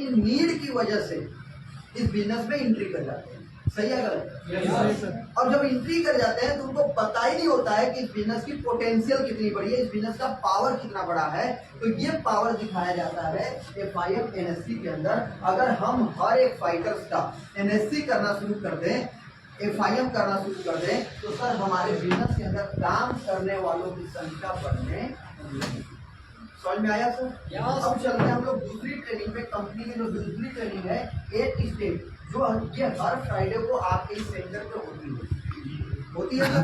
Need की वजह से इस बिजनेस में एंट्री कर जाते हैं। सही है गलत? और जब एंट्री कर जाते हैं तो उनको पता ही नहीं होता है कि इस बिजनेस की पोटेंशियल कितनी बड़ी है, इस बिजनेस का पावर कितना बड़ा है। तो ये पावर दिखाया जाता है FIM NSC के अंदर। अगर हम हर एक फाइटर्स का NSC करना शुरू कर दें, FIM करना शुरू कर दें, तो सर हमारे बिजनेस के अंदर काम करने वालों की संख्या बढ़ने लगेगी। समझ में आया सर? अब चलते हैं हम लोग दूसरी ट्रेनिंग पे। कंपनी की जो दूसरी ट्रेनिंग है 8 स्टेट, जो ये हर फ्राइडे को आपके इस सेंटर पे होती है सर।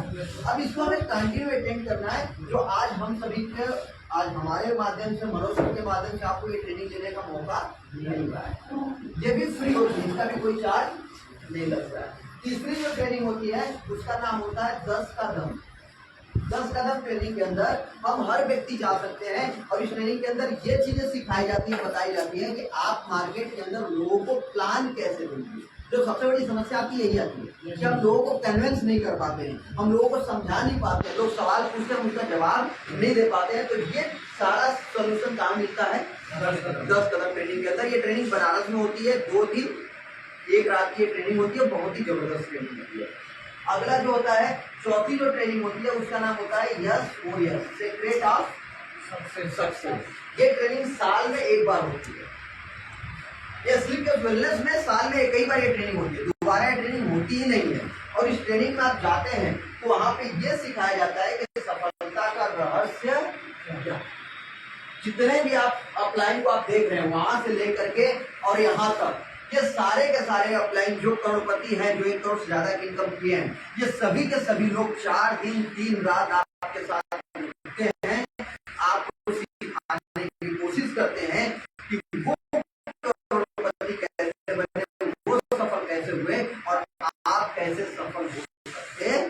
अब इसको हमें कंटिन्यू अटेंड करना है, जो आज हम सभी के, आज हमारे माध्यम से, मनोज सर के माध्यम से आपको ये ट्रेनिंग लेने का मौका मिल रहा है। ये भी फ्री होती है, इसका भी कोई चार्ज नहीं लगता है। तीसरी जो ट्रेनिंग होती है उसका नाम होता है 10 कदम। 10 कदम ट्रेनिंग के अंदर हम हर व्यक्ति जा सकते हैं, और इस ट्रेनिंग के अंदर ये चीजें सिखाई जाती है, बताई जाती है कि आप मार्केट के अंदर लोगों को प्लान कैसे देंगे। जो सबसे बड़ी समस्या आपकी यही आती है कि हम लोगों को कन्विंस नहीं कर पाते हैं, हम लोगों को समझा नहीं पाते हैं, लोग सवाल पूछते हैं उनका जवाब नहीं दे पाते हैं। तो ये सारा सोल्यूशन काम मिलता है 10 कदम ट्रेनिंग के अंदर। ये ट्रेनिंग बनारस में होती है, 2 दिन 1 रात की ट्रेनिंग होती है, बहुत ही जबरदस्त ट्रेनिंग होती है। अगला जो होता है, चौथी जो ट्रेनिंग होती है उसका नाम होता है SOS, सीक्रेट ऑफ सक्सेस। ये ट्रेनिंग साल में 1 बार होती है। ये स्लीप वेलनेस में साल में कई बार ये ट्रेनिंग होती है, दोबारा ये ट्रेनिंग होती ही नहीं है। और इस ट्रेनिंग में आप जाते हैं तो वहां पे ये सिखाया जाता है कि सफलता का रहस्य क्या। जितने भी आप अपलाइन को आप देख रहे हैं, वहां से लेकर के और यहाँ तक, ये सारे के सारे अपलाइन जो करोड़पति हैं, जो 1 करोड़ से ज्यादा की इनकम किए हैं, ये सभी के सभी लोग 4 दिन 3 रात आपके साथ रहते हैं, आपको सिखाने की कोशिश करते हैं कि वो करोड़पति कैसे बने, वो सफल कैसे हुए, और आप कैसे सफल हो सकते हैं।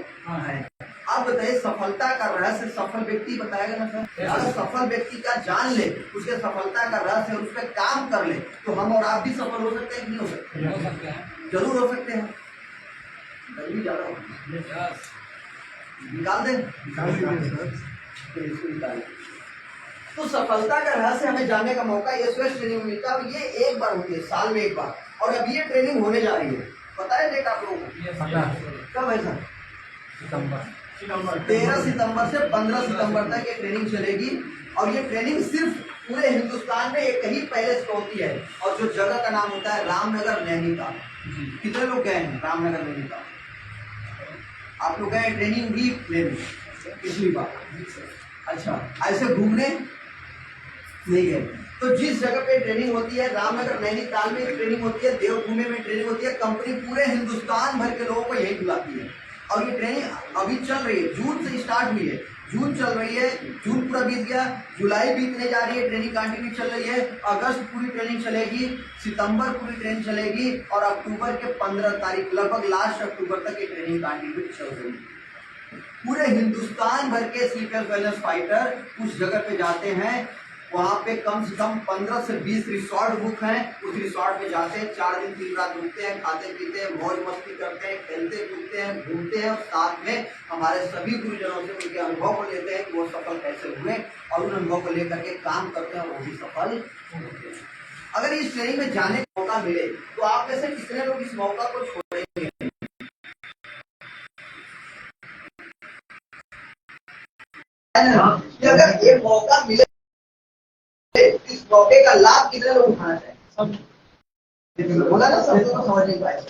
अब बताइए, सफलता का रहस्य सफल व्यक्ति बताएगा ना सर। अगर सफल व्यक्ति का जान ले, उसके सफलता का रहस्य और उस पर काम कर ले, तो हम और आप भी सफल हो सकते हैं कि नहीं हो सकते? हो सकते हैं, जरूर हो सकते हैं। गर्मी ज्यादा हो, निकाल दें। तो सफलता का रहस्य हमें जानने का मौका SOS ट्रेनिंग में मिलता है। ये 1 बार होती है, साल में 1 बार, और अब ये ट्रेनिंग होने जा रही है। पता है डेट आप लोगों को? कब है सर? 13 सितंबर से 15 सितंबर तक ये ट्रेनिंग चलेगी। और ये ट्रेनिंग सिर्फ पूरे हिंदुस्तान में एक ही पैलेस पे होती है, और जो जगह का नाम होता है रामनगर नैनीताल। कितने लोग गए हैं रामनगर नैनीताल? आप लोग गए ट्रेनिंग भी लेने पिछली बार? अच्छा, ऐसे घूमने नहीं गए? तो जिस जगह पे ट्रेनिंग होती है, रामनगर नैनीताल में ट्रेनिंग होती है, देवभूमि में ट्रेनिंग होती है, कंपनी पूरे हिंदुस्तान भर के लोगों को यही बुलाती है। और ये ट्रेनिंग अभी चल रही है, जून से स्टार्ट हुई है, जून चल रही है, जून पूरा बीत गया, जुलाई बीतने जा रही है, ट्रेनिंग कंटिन्यू चल रही है, अगस्त पूरी ट्रेनिंग चलेगी, सितंबर पूरी ट्रेनिंग चलेगी, और अक्टूबर के 15 तारीख, लगभग लास्ट अक्टूबर तक ये ट्रेनिंग कंटिन्यू चल रही है। पूरे हिंदुस्तान भर के स्लीपर वेलनेस फाइटर उस जगह पे जाते हैं। वहां पे कम से कम 15 से 20 रिसोर्ट बुक हैं। उस रिसोर्ट में जाते हैं, 4 दिन 3 रात रुकते हैं, खाते पीते हैं, मौज मस्ती करते हैं, खेलते कूदते हैं, घूमते हैं, और साथ में हमारे सभी गुरुजनों से उनके अनुभव को लेते हैं कि वो सफल कैसे हुए, और उन अनुभव को लेकर के काम करते हैं, वो भी सफल होते हैं। अगर इस ट्रेनिंग में जाने का मौका मिले तो आप में से कितने लोग इस मौका को छोड़ेंगे? अगर ये मौका मिले, इस मौके का लाभ कितने लोग उठाना चाहिए? बोला ना, सब लोग समझ नहीं पाए।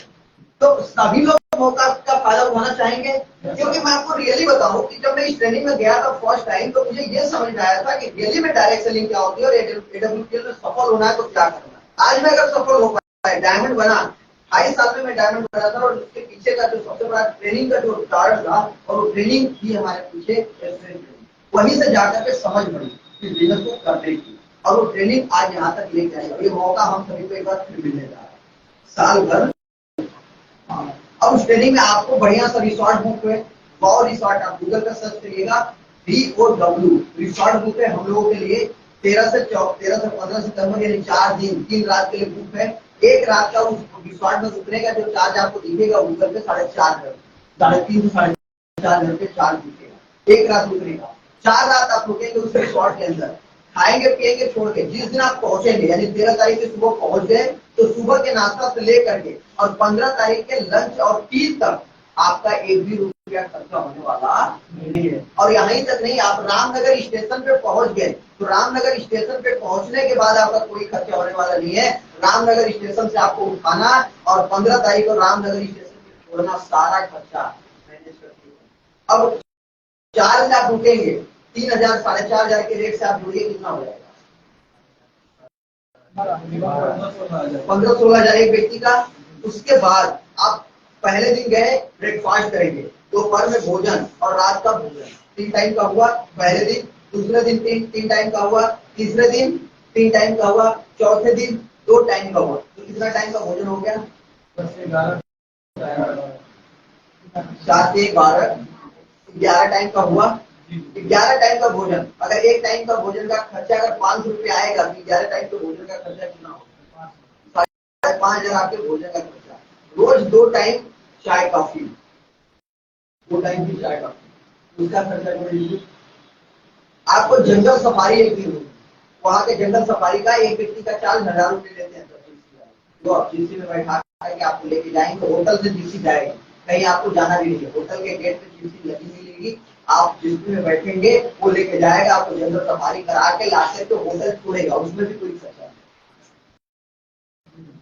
तो सभी लोग मौका का फायदा उठाना चाहेंगे, क्योंकि मैं आपको रियली बताऊं कि जब मैं इस ट्रेनिंग में गया था फर्स्ट टाइम, तो मुझे ये समझ में आया था कि रियली में डायरेक्ट सेलिंग क्या होती है, और AWPL में सफल होना है तो क्या करना है। आज मैं अगर सफल हो पाया, डायमंड बना, 28 साल में मैं डायमंड बना था, और उसके पीछे का जो सबसे बड़ा ट्रेनिंग का जो कारण था, और वो ट्रेनिंग थी हमारे पीछे, वहीं से जाकर के समझ पड़ी कि बिजनेस को करने की, और वो ट्रेनिंग आज यहाँ तक लेके आई। ये मौका हम सभी को एक बार फिर मिलने जा रहा है, साल भर। अब उस ट्रेनिंग में आपको बढ़िया सा रिसोर्ट बुक हुए, वाओ रिसोर्ट, आप गूगल पर सर्च करिएगा, VOW रिसोर्ट बुक है हम लोगों के लिए। 13 से 15 सितंबर, यानी 4 दिन 3 रात के लिए बुक है। 1 रात का उस रिसोर्ट में रुकने का जो चार्ज आपको दिखेगा गूगल पे 3.5 से 4.5 घंटे चार्ज दिखेगा 1 रात रुकने का। 4 रात आप रुकेंगे उस रिसोर्ट के अंदर, खाएंगे पिएंगे छोड़ के। जिस दिन आप पहुंचेंगे यानी 13 तारीख की सुबह पहुंच गए तो सुबह के नाश्ता से लेकर के और 15 तारीख के लंच और टी तक आपका एक भी रुपया खर्चा होने वाला नहीं है। और यहीं तक नहीं, आप रामनगर स्टेशन पे पहुंच गए तो रामनगर स्टेशन पे पहुंचने के बाद आपका कोई खर्चा होने वाला नहीं है। रामनगर स्टेशन से आपको उठाना और 15 तारीख को रामनगर स्टेशन पे छोड़ना, सारा खर्चा मैनेज करती है। अब 4 दिन आप रुकेंगे, 3,000 4,500 के रेट से आप जुड़िए, कितना हो जाएगा? 15-16,000 एक व्यक्ति का। उसके बाद आप पहले दिन गए ब्रेकफास्ट करेंगे, दोपहर में भोजन और रात का भोजन 3 टाइम का हुआ पहले दिन। दूसरे दिन 3 टाइम का हुआ, तीसरे दिन 3 टाइम का हुआ, चौथे दिन 2 टाइम का हुआ। तो कितना टाइम का भोजन हो गया? 7 से 12, 11 टाइम का हुआ। 11 टाइम का भोजन, अगर एक टाइम का भोजन का खर्चा अगर 500 रुपया आएगा तो 11 टाइम के भोजन का खर्चा कितना होगा? 5,500 आपके भोजन का खर्चा। रोज 2 टाइम चाय कॉफी, 2 टाइम की चाय कॉफी, उसका खर्चा जोड़ लीजिए। आपको जंगल सफारी एक दिन होगी, वहां के जंगल सफारी का एक व्यक्ति का चार्ज 1,000 रुपये लेते हैं। तो आप जीसी में बैठा के आपको लेके जाएंगे, होटल से जीसी जाएगी, कहीं आपको जाना भी नहीं है, होटल के गेट पे जीसी लगी मिलेगी, आप जिसमें बैठेंगे वो लेके जाएगा, आपको जंगल सफारी करा के लाके तो होटल छोड़ेगा, उसमें भी कोई खर्चा नहीं।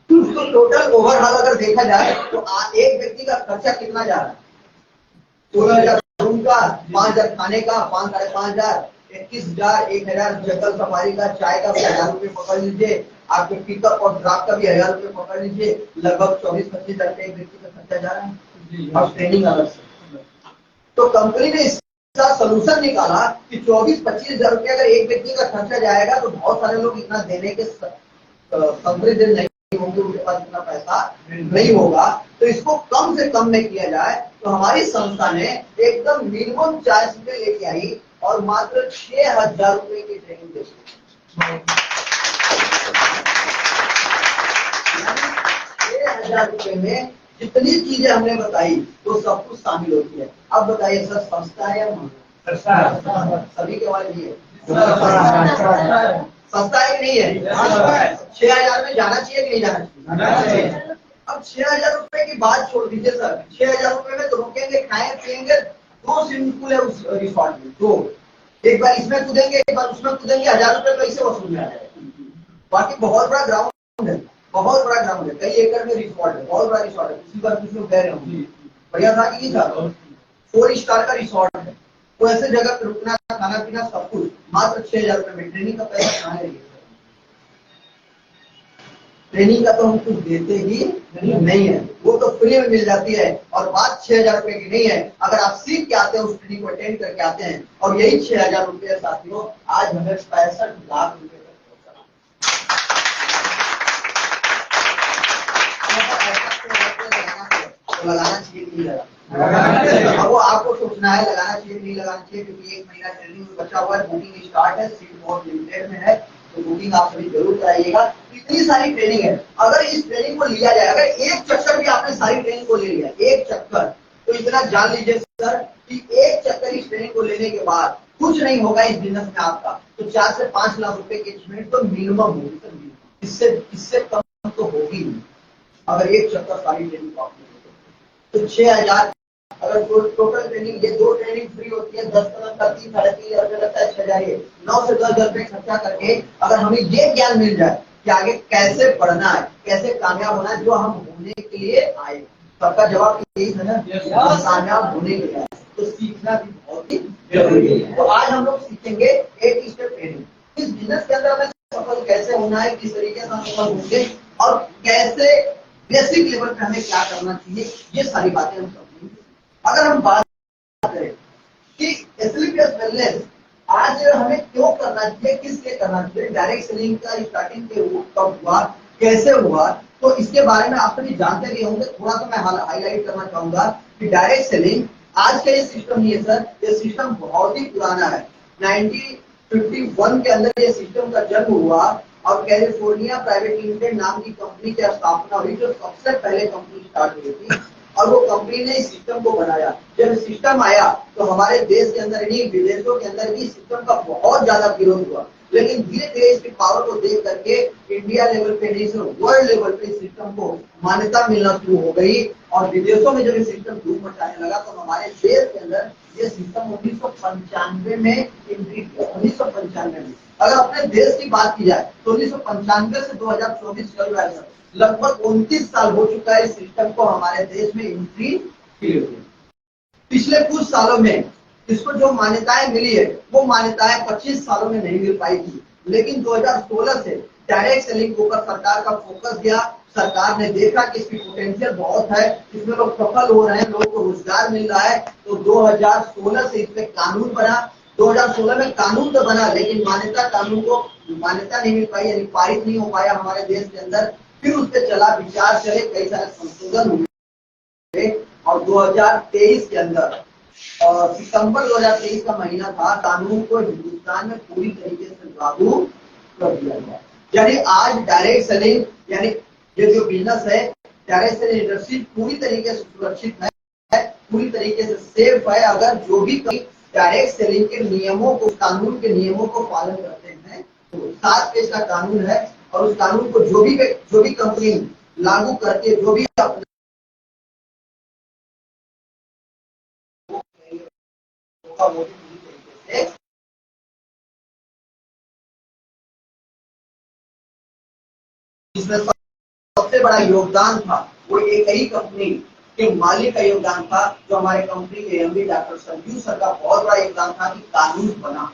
तो टोटल ओवरऑल अगर देखा जाए तो एक व्यक्ति का खर्चा कितना जा रहा है? 16,000 रूम का, 5,000 खाने का, 5,500, 21,000, 1,000 जंगल सफारी का, चाय का भी 1,000 रुपये पकड़ लीजिए, आपके पिकअप और ड्रॉप का भी 1,000 रुपये पकड़ लीजिए, लगभग 24-25 हजार एक व्यक्ति का खर्चा जा रहा है। अब ट्रेनिंग अलग से। तो कंपनी ने इसका सोल्यूशन निकाला कि 24-25 हजार रुपये अगर एक व्यक्ति का खर्चा जाएगा तो बहुत सारे लोग इतना देने के कंपनी दे नहीं होंगे, उनके पास इतना पैसा नहीं होगा, तो इसको कम से कम में किया जाए। तो हमारी संस्था ने एकदम मिनिमम चार्ज पे लेके आई और मात्र 6,000 रुपए की ट्रेनिंग दी। 6,000 रुपए में जितनी चीजें हमने बताई वो सब कुछ शामिल होती है। अब बताइए सर, संस्था है या सभी के वाले भी है? संस्था है कि नहीं है? 6,000 में जाना चाहिए कि नहीं जाना चाहिए? अब 6,000 रुपए की बात छोड़ दीजिए सर, 6,000 रुपए में तो रुकेंगे, खाएंगे पिएंगे, 2 स्विमिंग पूल है उस रिसोर्ट में, 2, एक बार इसमें कूदेंगे एक बार उसमें कूदेंगे, 1,000 रुपए पैसे वसूल में आ जाएगा। बाकी बहुत बड़ा ग्राउंड है, बहुत बड़ा ग्राउंड है, कई एकड़ में रिसोर्ट है, बहुत बड़ा रिसोर्ट है। इसी बार कुछ लोग कह रहे होंगे बढ़िया था कि था, 4 स्टार का रिसोर्ट है, तो ऐसे जगह पे रुकना, खाना पीना सब कुछ मात्र 6,000 रुपए में। ट्रेनिंग का पैसा कहाँ है? ट्रेनिंग का तो हम कुछ देते ही नहीं है, वो तो फ्री में मिल जाती है। और बात 6,000 रुपए की नहीं है, अगर आप सीख के आते हैं, उस ट्रेनिंग को अटेंड करके आते हैं, और यही 6,000 रुपये साथियों आज हमें 65 लाख रुपए तक पहुंचा। लगाना चाहिए कि नहीं लगाना? अब वो आपको सोचना है लगाना चाहिए नहीं लगाना चाहिए, क्योंकि 1 महीना ट्रेनिंग में बचा हुआ है, बुकिंग स्टार्ट है, सीट बहुत लिमिटेड में है, तो बुकिंग आप सभी जरूर कराइएगा। इतनी सारी ट्रेनिंग है, अगर इस ट्रेनिंग को लिया जाए, अगर एक चक्कर भी आपने सारी ट्रेनिंग को ले लिया, एक चक्कर, तो इतना जान लीजिए सर कि एक चक्कर इस ट्रेनिंग को लेने के बाद कुछ नहीं होगा इस बिजनेस में आपका, तो 4 से 5 लाख रुपए की अचीवमेंट तो मिनिमम होगी सर, इससे कम तो होगी नहीं। अगर एक चक्कर सारी ट्रेनिंग आपने तो 6,000, अगर टोटल ट्रेनिंग, ये 2 ट्रेनिंग फ्री होती है, 10 का 3-3.5 हजार लगता है, 6,000, 9 से 10 हजार रुपए खर्चा करके अगर हमें ये ज्ञान मिल जाए कि आगे कैसे बढ़ना है, कैसे कामयाब होना है, जो हम होने के लिए आए, सबका जवाब यही है ना, कामयाब होने के लिए, तो सीखना भी बहुत ही जरूरी है। तो आज हम लोग सीखेंगे 8 स्टेप ट्रेनिंग। इस बिजनेस के अंदर हमें सफल कैसे होना है, किस तरीके से हम सफल होंगे, और कैसे बेसिक लेवल पे हमें क्या करना चाहिए, ये सारी बातें हम समझेंगे। अगर हम बात करें कि एसएलपीएस वेलनेस आज हमें क्यों करना चाहिए, किस लिए करना चाहिए, डायरेक्ट सेलिंग का स्टार्टिंग के कब हुआ, कैसे हुआ, तो इसके बारे में आप सभी जानते भी होंगे। थोड़ा सा मैं हाईलाइट करना चाहूंगा कि डायरेक्ट सेलिंग आज का ये सिस्टम नहीं है सर, ये सिस्टम बहुत ही पुराना है। 1951 के अंदर ये सिस्टम का जन्म हुआ और कैलिफोर्निया प्राइवेट लिमिटेड नाम की कंपनी की स्थापना हुई, जो सबसे पहले कंपनी स्टार्ट हुई थी, और वो कंपनी ने इस सिस्टम को बनाया। जब सिस्टम आया तो हमारे देश के अंदर नहीं, विदेशों के अंदर भी सिस्टम का बहुत ज्यादा विरोध हुआ, लेकिन धीरे धीरे इसकी पावर को देख करके इंडिया लेवल पे नहीं सिर्फ वर्ल्ड लेवल पे इस सिस्टम को मान्यता मिलना शुरू हो गई। और विदेशों में जब ये सिस्टम धूम मचाने लगा तो हमारे देश के अंदर ये सिस्टम 1995 में एंट्री किया। 1995 में अगर अपने देश की बात की जाए तो 1995 से 2024 चल रहा है, लगभग 29 साल हो चुका है इस सिस्टम को हमारे देश में एंट्री किए हुए। पिछले कुछ सालों में इसको जो मान्यताएं मिली है वो मान्यताएं 25 सालों में नहीं मिल पाई थी, लेकिन 2016 से डायरेक्ट सेलिंग के ऊपर सरकार का फोकस गया। सरकार ने देखा कि इसकी पोटेंशियल बहुत है, इसमें लोग सफल हो रहे हैं, लोगों को रोजगार मिल रहा है, तो 2016 से इसमें कानून बना। 2016 में कानून तो बना लेकिन कानून को मान्यता नहीं मिल पाई, यानी पारित नहीं हो पाया हमारे देश के अंदर। फिर उस पर चला विचार चले, कई सारे संशोधन हुए और 2023 के अंदर सितंबर 2023 का महीना था, कानून को हिंदुस्तान में पूरी तरीके से लागू कर दिया गया। यानी आज डायरेक्ट सेलिंग यानी ये जो बिजनेस है, डायरेक्ट सेलिंग इंडस्ट्री पूरी तरीके से सुरक्षित है, पूरी तरीके से सेफ है। अगर जो भी डायरेक्ट सेलिंग के नियमों को, कानून के नियमों को पालन करते हैं तो 7 पेज का कानून है और उस कानून को जो भी कंपनी लागू करती है, जो भी इसमें सबसे बड़ा योगदान था वो एक ही कंपनी के मालिक का योगदान था, जो हमारे कंपनी के एमडी डॉक्टर संजीव सर का बहुत बड़ा योगदान था कि कानून बना।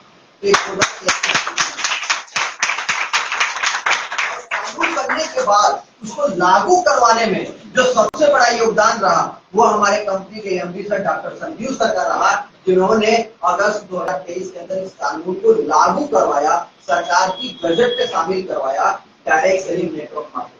कानून बनने के बाद उसको लागू करवाने में जो सबसे बड़ा योगदान रहा वो हमारे कंपनी के MD sir doctor Sanjeev sir का रहा, जिन्होंने अगस्त 2023 के अंदर इस कानून को लागू करवाया, सरकार की बजट पे शामिल करवाया, डायरेक्ट सेलिंग नेटवर्क मार्केटिंग।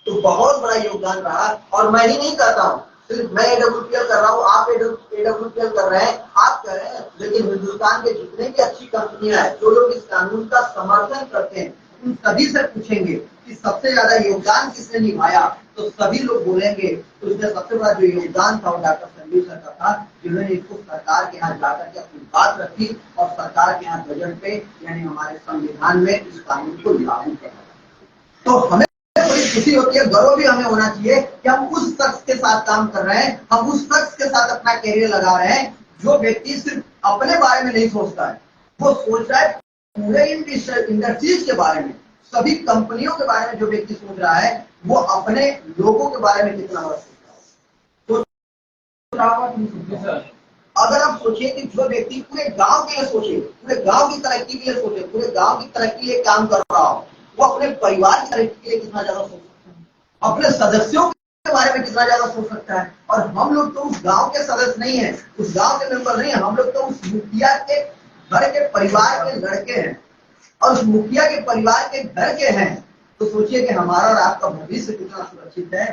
तो बहुत बड़ा योगदान रहा। और मैं ही नहीं करता हूँ, सिर्फ मैं एडब्ल्यूपीएल कर रहा हूँ, आप एडब्ल्यूपीएल कर रहे हैं, आप कर रहे हैं, लेकिन हिंदुस्तान के जितने भी अच्छी कंपनियां हैं, जो लोग इस कानून का समर्थन करते हैं, उन सभी से पूछेंगे कि सबसे ज्यादा योगदान किसने निभाया, तो सभी लोग बोलेंगे तो उसमें सबसे बड़ा जो योगदान था वो डॉक्टर संजीव सर का था, जिन्होंने इसको सरकार के यहाँ जाकर के अपनी बात रखी और सरकार के यहाँ बजट पे यानी हमारे संविधान में इस कानून को लागू करना। तो हमें बड़ी खुशी होती है, गर्व भी हमें होना चाहिए कि हम उस शख्स के साथ काम कर रहे हैं, हम उस शख्स के साथ अपना कैरियर लगा रहे हैं जो व्यक्ति सिर्फ अपने बारे में नहीं सोचता है, वो सोच रहा है पूरे इंडस्ट्रीज के बारे में, सभी कंपनियों के बारे में। जो व्यक्ति सोच रहा है वो अपने लोगों के बारे में कितना सोच रहा है। अगर आप सोचिए कि जो व्यक्ति पूरे गांव के लिए सोचे, पूरे गांव की तरक्की के लिए सोचे, पूरे गांव की तरक्की के लिए काम कर रहा हो, वो अपने परिवार की तरक्की के लिए कितना ज्यादा सोच सकता है, अपने सदस्यों के बारे में कितना ज्यादा सोच सकता है। और हम लोग तो उस गांव के सदस्य नहीं है, उस गांव के मेंबर नहीं है, हम लोग तो उस मुखिया के घर के परिवार के लड़के हैं और उस मुखिया के परिवार के घर के हैं। तो सोचिए कि हमारा और आपका भविष्य कितना सुरक्षित है।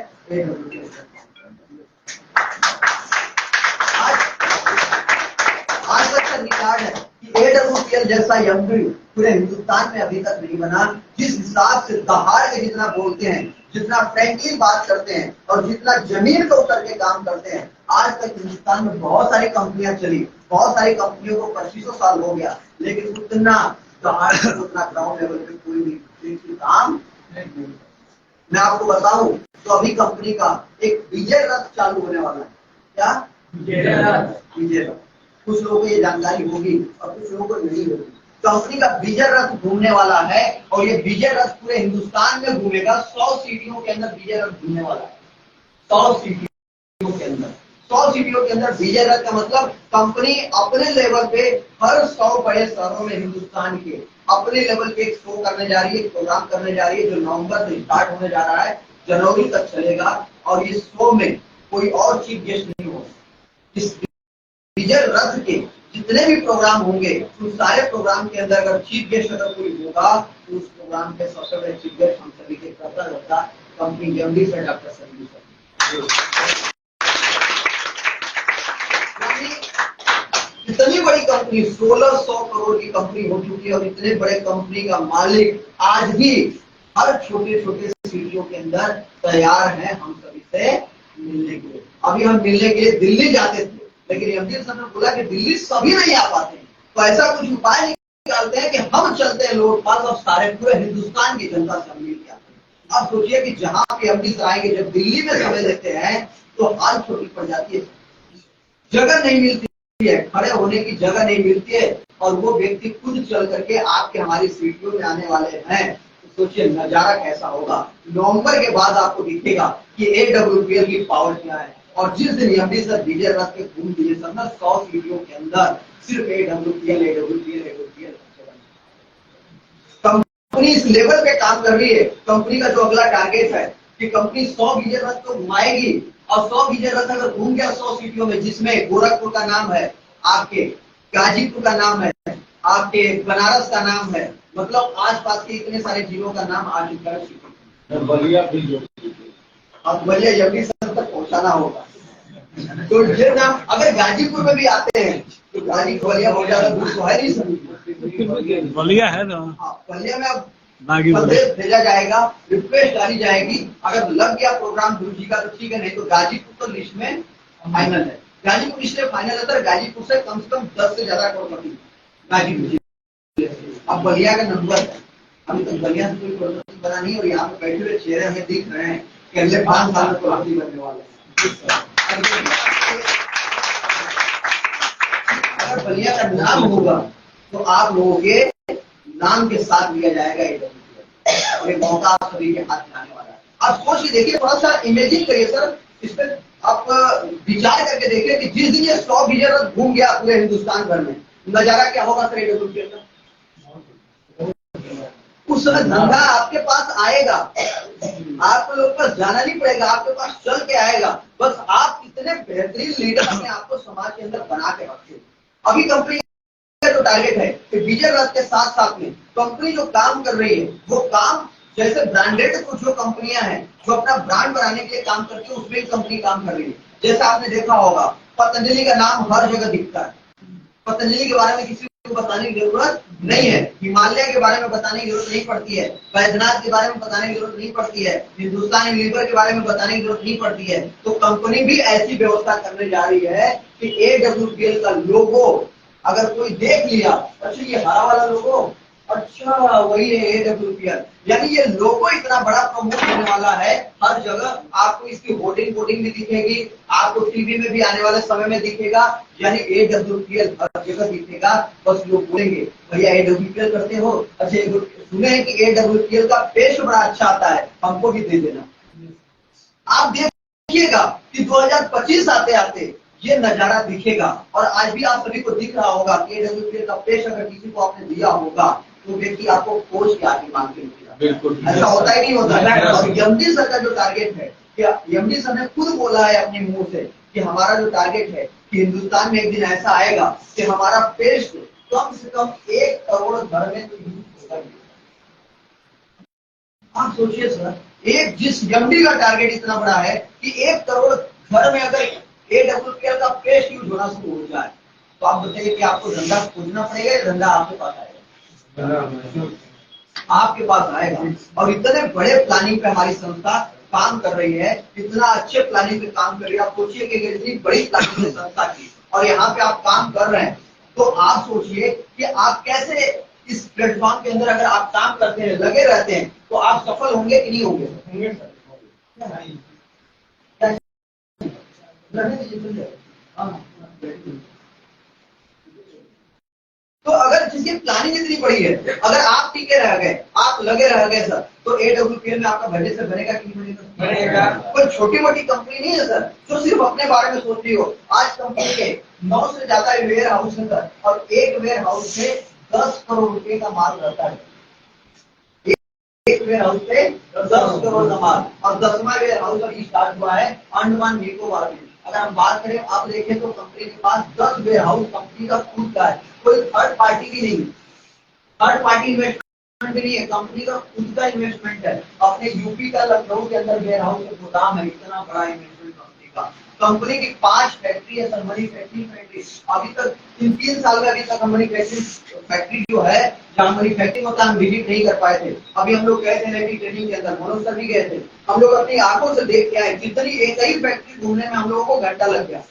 आज तक का रिकॉर्ड है कि एडब्ल्यूपीएल जैसा एमडी पूरे हिंदुस्तान में अभी तक नहीं बना। जिस हिसाब से दहाड़ के जितना बोलते हैं, जितना फ्रैंकली बात करते हैं और जितना जमीन पे उतर के काम करते हैं, आज तक हिंदुस्तान में बहुत सारी कंपनियां चली, बहुत सारी कंपनियों को 2500 साल हो गया, लेकिन उतना दहाड़ उतना ग्राउंड लेवल पे कोई भी काम नहीं। मैं आपको बताऊं तो अभी कंपनी का एक विजय रथ चालू होने वाला है। क्या विजय रथ? कुछ लोगों को ये जानकारी होगी और कुछ लोगों को नहीं होगी। कंपनी का विजय रथ घूमने वाला है और ये विजय रथ पूरे हिंदुस्तान में घूमेगा। 100 सिटियों के अंदर विजय रथ घूमने वाला है। 100 सिटियों के अंदर, 100 सिटियों के अंदर विजय रथ का मतलब कंपनी अपने लेवल पे हर 100 बड़े शहरों में हिंदुस्तान के अपने लेवल पे एक शो करने जा रही है, एक प्रोग्राम करने जा रही है, जो नवंबर से स्टार्ट होने जा रहा है, जनवरी तक चलेगा। और इस शो में कोई और चीफ गेस्ट नहीं होगा। इस विजय रथ के जितने भी प्रोग्राम होंगे, उन सारे प्रोग्राम के अंदर अगर चीफ गेस्ट अगर कोई होगा तो उस प्रोग्राम के सबसे बड़े चीफ गेस्ट हम सभी के करता कंपनी के एमडी से डॉक्टर संजीव सर। इतनी बड़ी कंपनी, 1600 करोड़ की कंपनी हो चुकी है और इतने बड़े कंपनी का मालिक आज भी हर छोटे छोटे सिटियों के अंदर तैयार है हम सभी से मिलने के लिए। अभी हम मिलने के लिए दिल्ली जाते थे, लेकिन एमडी सर ने बोला कि दिल्ली सभी नहीं आ पाते, तो ऐसा कुछ उपाय निकालते हैं कि हम चलते हैं लोटपाल और सारे पूरे हिंदुस्तान की जनता से हम मिल के आते हैं। अब सोचिए कि जहां पे अमृतसर आएंगे, जब दिल्ली में समय लेते हैं तो हाल छोटी पड़ जाती है, जगह नहीं मिलती है, खड़े होने की जगह नहीं मिलती है, और वो व्यक्ति खुद चल करके आपके हमारी सीटियों में आने वाले हैं। तो सोचिए नजारा कैसा होगा। नवंबर के बाद आपको दिखेगा कि AWPL की पावर क्या है। और जिस दिन अमृतसर विजय रथ के घूम दिए सब ना 100 सीटियों के अंदर सिर्फ AWPL कंपनी इस लेवल पे काम कर रही है। कंपनी का जो अगला टारगेट है कि कंपनी 100 विजय रथ को घुमाएगी, और 100 विजय रथ अगर घूम गया 100 सीटियों में, जिसमें गोरखपुर का नाम है, आपके गाजीपुर का नाम है, आपके बनारस का नाम है, मतलब आसपास के इतने सारे जिलों का नाम आ चुका है। बलिया भी, अब बलिया अमृतसर तक पहुंचाना होगा। तो ये नाम अगर गाजीपुर में भी आते हैं तो गाजीपुर बलिया बहुत ज्यादा दूर तो है नहीं सर, बलिया है ना। हाँ, बलिया में अब संदेश भेजा जाएगा, रिक्वेस्ट डाली जाएगी। अगर लग गया प्रोग्राम गुरु जी का तो ठीक है, नहीं तो गाजीपुर तो लिस्ट में फाइनल है। गाजीपुर लिस्ट में फाइनल है तो गाजीपुर से कम 10 से ज्यादा करोड़पति गाजीपुर। अब बलिया का नंबर है, अभी तक बलिया से कोई करोड़पति बना नहीं, और यहाँ पे बैठे हुए चेहरे हमें दिख रहे हैं कि अगले 5 साल में करोड़पति बनने वाले हैं। अगर बलिया का नाम होगा तो आप लोगों के नाम के साथ लिया जाएगा AWPL, और ये मौका आप सभी के हाथ में आने वाला है। आप सोच के देखिए, थोड़ा सा इमेजिन करिए सर, इस पर आप विचार करके देखिए कि जिस दिन ये 100 विजय रथ घूम गया पूरे हिंदुस्तान भर में, नजारा क्या होगा सर AWPL का। उस समय धंधा आपके पास आएगा, आपको लोग पास जाना नहीं पड़ेगा, आपके पास चल के आएगा। बस आप इतने बेहतरीन लीडर अपने आपको समाज के अंदर बना के रखिए। अभी कंपनी का जो टारगेट है कि विजय रथ के साथ साथ में कंपनी जो काम कर रही है, वो काम जैसे ब्रांडेड कुछ जो कंपनियां हैं जो अपना ब्रांड बनाने के लिए काम करती है, उसमें कंपनी काम कर रही है। जैसा आपने देखा होगा, पतंजलि का नाम हर जगह दिखता है। पतंजलि के बारे में किसी को बताने की जरूरत नहीं है, हिमालय के बारे में बताने की जरूरत नहीं पड़ती है, बैद्यनाथ के बारे में बताने की जरूरत नहीं पड़ती है, हिंदुस्तान यूनिलीवर के बारे में बताने की जरूरत नहीं पड़ती है। तो कंपनी भी ऐसी व्यवस्था करने जा रही है कि AWPL का लोगो अगर कोई देख लिया, अच्छा ये हरा वाला लोगो, अच्छा वही है AWPL, यानी ये लोगो इतना बड़ा प्रमोट होने वाला है हर जगह। आपको इसकी होर्डिंग भी दिखेगी, आपको टीवी में भी आने वाले समय में दिखेगा, यानी AWPL हर जगह दिखेगा। बस लोग बोलेंगे भैया AWPL करते हो, अच्छा सुने हैं कि AWPL का पेस्ट बड़ा अच्छा आता है, हमको भी दे देना। आप देखिएगा कि 2025 आते आते ये नजारा दिखेगा। और आज भी आप सभी को दिख रहा होगा कि AWPL का पेश अगर किसी को आपने दिया होगा तो व्यक्ति आपको खोज के आगे मांग के मिलेगा। बिल्कुल ऐसा होता ही नहीं होता है। और MD सर का जो टारगेट है, कि MD सर ने खुद बोला है अपने मुंह से कि हमारा जो टारगेट है कि हिंदुस्तान में एक दिन ऐसा आएगा कि हमारा पेस्ट कम से कम 1 करोड़ घर में तो यूज होगा। आप सोचिए सर, एक जिस MD का टारगेट इतना बड़ा है कि 1 करोड़ घर में अगर AWPL का पेस्ट यूज होना शुरू हो जाए, तो आप बताइए कि आपको धंधा खोजना पड़ेगा या धंधा आपके पास आएगा? आपके पास आएगा। और इतने बड़े प्लानिंग पे हमारी संस्था काम कर रही है, इतना अच्छे प्लानिंग पे काम कर रही है। आप सोचिए कि इतनी बड़ी प्लानिंग है संस्था की, और यहाँ पे आप काम कर रहे हैं, तो आप सोचिए कि आप कैसे इस प्लेटफॉर्म के अंदर अगर आप काम करते हैं, लगे रहते हैं, तो आप सफल होंगे कि नहीं होंगे? तो अगर जिसकी प्लानिंग इतनी बड़ी है, अगर आप टिके रह गए, आप लगे रह गए सर, तो AWPL में आपका बजट से बनेगा कि नहीं बनेगा? कोई छोटी मोटी कंपनी नहीं है सर जो सिर्फ अपने बारे में सोचती हो। आज कंपनी के 9 से ज्यादा वेयर हाउस है सर, और एक वेयर हाउस से 10 करोड़ रुपए का माल रहता है। एक वेयर हाउस से 10 करोड़ का माल, और 10वां वेयर हाउस अभी स्टार्ट हुआ है अंडमान निकोबार में। अगर हम बात करें, आप देखें तो कंपनी के पास 10 वेयर हाउस कंपनी का खुद का है, कोई थर्ड पार्टी भी नहीं, थर्ड पार्टी इन्वेस्टमेंट भी नहीं है, कंपनी का खुद का इन्वेस्टमेंट है। अपने यूपी का लखनऊ के अंदर वेयर हाउस का गोदाम है, इतना बड़ा इन्वेस्टमेंट कंपनी का। कंपनी की 5 फैक्ट्री है सर, मैन्युफैक्चरिंग फैक्ट्री। अभी तक 3 साल में अभी तक हम मैन्युफैक्चरिंग फैक्ट्री जो है, जहाँ मैन्युफैक्चरिंग होता है, हम विजिट नहीं कर पाए थे। अभी हम लोग गए थे नई ट्रेनिंग के अंदर, मनोज सर भी गए थे, हम लोग अपनी आंखों से देख के आए। जितनी एक ही फैक्ट्री घूमने में हम लोगों को घंटा लग गया,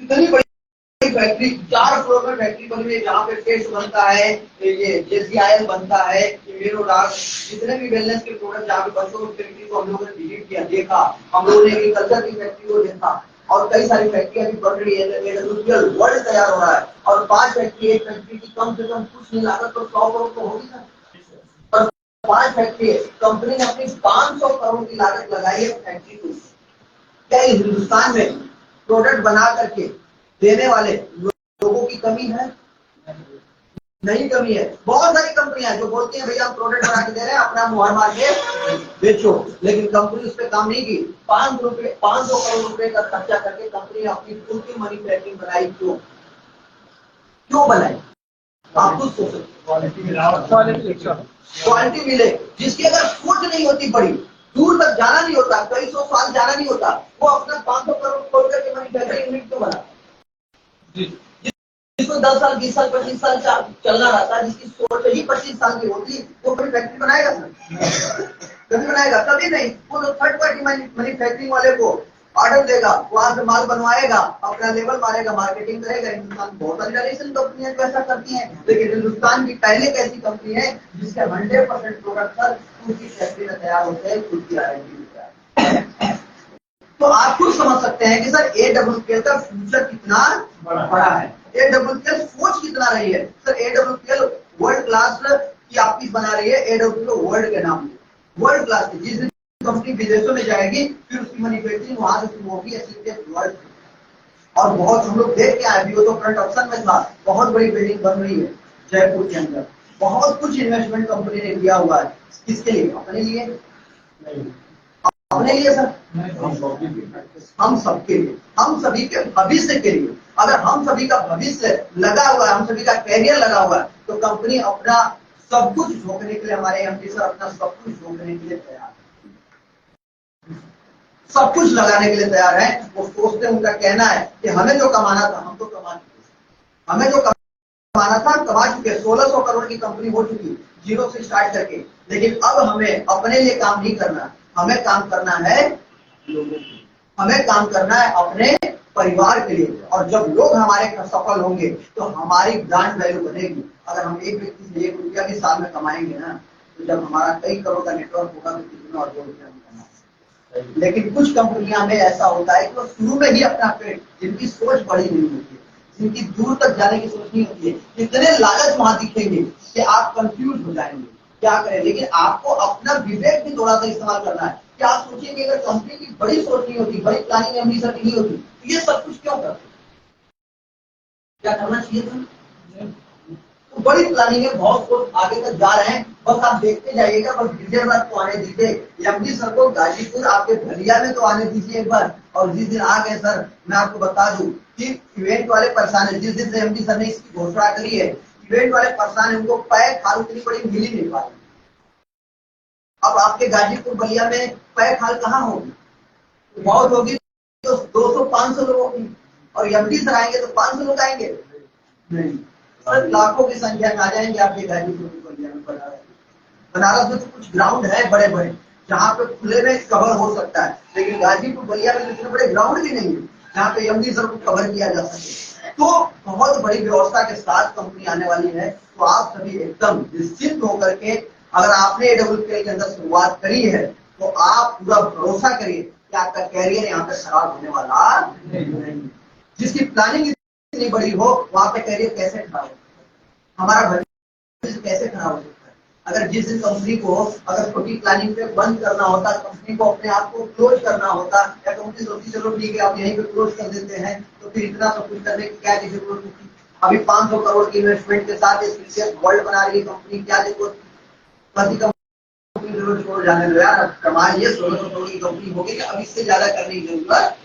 इतनी बड़ी फैक्ट्री 4 फ्लोर में फैक्ट्री बनी हुई है जहाँ पे टेस्ट बनता है, ये JCIL बनता है, इम्यूनोडार्क, जितने भी वेलनेस के प्रोडक्ट जहाँ पे बनते हैं उस फैक्ट्री को हम लोगों ने विजिट किया, देखा। हम लोगों ने एग्रीकल्चर की फैक्ट्री को देखा और कई सारी फैक्ट्रियां भी बन रही है, वर्ल्ड तैयार हो रहा है और 5 फैक्ट्री, एक फैक्ट्री की कम से कम कुछ नहीं लागत तो 100 करोड़ तो होगी ना। और 5 फैक्ट्री कंपनी ने अपनी 500 करोड़ की लागत लगाई है फैक्ट्री को। क्या हिंदुस्तान में प्रोडक्ट बना करके देने वाले लोगों की कमी है? नहीं कमी है। बहुत सारी कंपनियां जो बोलती हैं भैया हम प्रोडक्ट बना के दे रहे हैं, अपना मुहर मार के बेचो, लेकिन कंपनी उस पर काम नहीं की। 500 करोड़ रुपए का खर्चा करके कंपनी ने अपनी खुद की मैन्युफैक्चरिंग बनाई। क्यों बनाई? आप खुद सोचो। क्वालिटी मिले, जिसकी अगर सोच नहीं होती बड़ी, दूर तक जाना नहीं होता, कई 100 साल जाना नहीं होता, वो अपना 500 करोड़ खोल करके मैन्युफैक्चरिंग यूनिट क्यों बना? जिसको 10 साल 20 साल 25 साल चलना रहता है, जिसकी सोच ही 25 साल की होती, वो कोई फैक्ट्री बनाएगा सर? कभी बनाएगा? कभी नहीं। वो थर्ड पार्टी मैन्युफैक्चरिंग वाले को ऑर्डर देगा, वहां से माल बनवाएगा, अपना लेवल मारेगा, मार्केटिंग करेगा। हिंदुस्तान बहुत सारी जनरेशन कंपनियां जो ऐसा करती हैं, लेकिन हिंदुस्तान की पहले एक ऐसी कंपनी है जिसके 100% प्रोडक्ट सर उनकी फैक्ट्री में तैयार होते हैं, खुद की R&D होता है। तो आप खुद समझ सकते हैं कि सर AWPL का फ्यूचर कितना बड़ा है, AWPL सोच कितना रही है। सर AWPL वर्ल्ड क्लास की आपकी बना रही है, AWPL वर्ल्ड के नाम पे वर्ल्ड क्लास की। जिस दिन कंपनी विदेशों में जाएगी फिर उसकी मैन्युफैक्चरिंग वहां से शुरू होगी वर्ल्ड। और बहुत हम लोग देख के आए, अभी वो तो फ्रंट ऑप्शन में था, बहुत बड़ी बिल्डिंग बन रही है जयपुर के अंदर। बहुत कुछ इन्वेस्टमेंट कंपनी ने किया हुआ है। किसके लिए? अपने लिए नहीं, अपने लिए सर, हम सबके लिए, हम सभी के भविष्य के लिए। अगर हम सभी का भविष्य लगा हुआ है, हम सभी का कैरियर लगा हुआ है, तो कंपनी अपना सब कुछ झोंकने के लिए, हमारे एमडी सर अपना सब कुछ झोंकने के लिए तैयार है, सब कुछ लगाने के लिए तैयार है। वो सोचते, उनका कहना है कि हमें जो कमाना था हम तो कमा चुके, हमें जो कमाना था कमा चुके। 1600 करोड़ की कंपनी हो चुकी, जीरो से स्टार्ट करके। लेकिन अब हमें अपने लिए काम नहीं करना, हमें काम करना है लोगों के लिए, हमें काम करना है अपने परिवार के लिए। और जब लोग हमारे सफल होंगे तो हमारी ब्रांड वैल्यू बनेगी। अगर हम एक व्यक्ति से 1 रुपया भी साल में कमाएंगे ना, तो जब हमारा कई करोड़ का नेटवर्क होगा तो कितना और 2 रुपया करना। लेकिन कुछ कंपनियां में ऐसा होता है कि वो शुरू में ही अपना पेट, जिनकी सोच बड़ी नहीं होती है, जिनकी दूर तक जाने की सोच नहीं होती है, इतने लालच वहां दिखेंगे कि आप कंफ्यूज हो जाएंगे क्या करें। लेकिन आपको अपना विवेक भी थोड़ा सा इस्तेमाल करना है कि आप सोचिए अगर कंपनी की बड़ी सोच नहीं होती, बड़ी प्लानिंग एमडी सर नहीं होती, तो ये सब कुछ क्यों करते? क्या करना चाहिए था? तो बड़ी प्लानिंग है, बहुत सोच आगे तक जा रहे हैं, बस आप देखते जाइएगा। बस विजयवाड़ा को आने दीजिए, एमडी सर को गाजीपुर आपके भलिया में तो आने दीजिए एक बार। और जिस दिन आ गए सर, मैं आपको बता दूं कि इवेंट वाले परेशान है। जिस दिन से एमडी सर ने इसकी घोषणा करी है, इवेंट वाले परेशान है, उनको पैक खाल उतनी बड़ी मिल ही नहीं पाई। अब आपके गाजीपुर बलिया में पैक खाल कहाँ होगी? बहुत होगी तो 200-500 लोगों की। और एमडी सर आएंगे तो 500 लोग आएंगे नहीं सर, लाखों की संख्या में आ जाएंगे आपके गाजीपुर बलिया में। बनारस में तो कुछ ग्राउंड है बड़े बड़े जहाँ पे खुले में कवर हो सकता है, लेकिन गाजीपुर बलिया में इतने बड़े ग्राउंड भी नहीं है जहाँ पे एमडी सर को कवर किया जा सके। तो बहुत बड़ी व्यवस्था के साथ कंपनी आने वाली है। तो आप सभी एकदम निश्चिंत होकर के, अगर आपने AWPL के अंदर शुरुआत करी है तो आप पूरा भरोसा करिए कि आपका कैरियर यहाँ पे खराब होने वाला नहीं। जिसकी प्लानिंग इतनी बड़ी हो, वहां पे कैरियर कैसे खराब हो, हमारा भविष्य कैसे खराब हो सकता है? अगर जिस दिन कंपनी को अगर छोटी प्लानिंग पे बंद करना होता, कंपनी को अपने आप को क्लोज करना होता, या कंपनी सोचती चलो ठीक है आप यहीं पे क्लोज कर देते हैं, तो फिर इतना सब कुछ करने की क्या जरूरत होती? अभी 500 करोड़ की इन्वेस्टमेंट के साथ वर्ल्ड बना रही है कंपनी, क्या जरूरत? कंपनी जरूरत छोड़ जाने दो यार, कमाइए। 1600 करोड़ की कंपनी होगी, अब इससे ज्यादा करने की जरूरत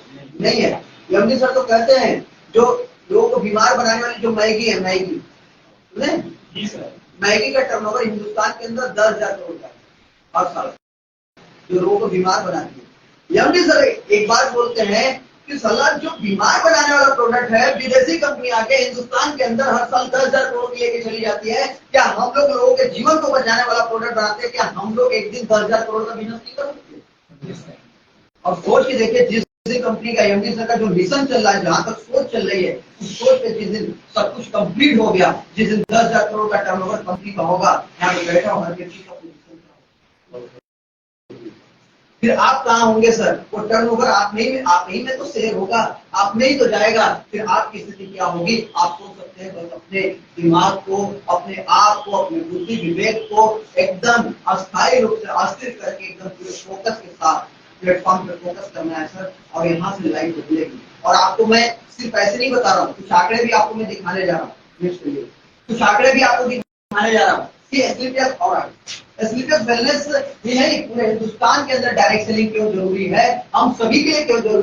नहीं है। एमडी सर तो कहते हैं जो लोगों को बीमार बनाने वाली जो मैगी है, मैगी मैगी का टर्नओवर हिंदुस्तान के अंदर 10,000 करोड़ का हर साल, जो लोगों को बीमार बनाती है। एमडी सर एक बार बोलते हैं कि सलाह जो बीमार बनाने वाला प्रोडक्ट है, विदेशी कंपनी आके हिंदुस्तान के अंदर हर साल 10,000 करोड़ की लेके चली जाती है। क्या हम लोगों के जीवन को बचाने वाला प्रोडक्ट बनाते हैं? क्या हम लोग एक दिन 10,000 करोड़ का बिजनेस नहीं कर सकते? और सोच के देखिए, जिस कंपनी का एमडी सर का जो मिशन चल रहा है, जहां तक सोच चल रही है, उस सोच पे जिस दिन सब कुछ कंप्लीट हो गया, जिस दिन 10,000 करोड़ का टर्नओवर कंपनी का होगा, यहाँ पे बैठा हूँ, हर व्यक्ति का फिर आप कहाँ होंगे सर? वो टर्नओवर आप ही में तो शेयर होगा, आप में ही तो जाएगा। फिर आपकी स्थिति क्या होगी? आप सोच सकते हैं। बस अपने दिमाग को, अपने आप को, अपने बुद्धि विवेक को एकदम अस्थायी रूप से अस्थिर करके एकदम पूरे फोकस के साथ प्लेटफॉर्म पे फोकस करना है सर, और यहाँ से लाइफ बदलेगी। और आपको मैं सिर्फ ऐसे नहीं बता रहा हूँ, कुछ आंकड़े भी आपको मैं दिखाने जा रहा हूँ, कुछ आंकड़े भी आपको दिखाने जा रहा हूँ। वेलनेस ही नहीं, पूरे हिंदुस्तान के अंदर डायरेक्ट सेलिंग क्यों जरूरी है, हम सभी के लिए क्यों जरूरी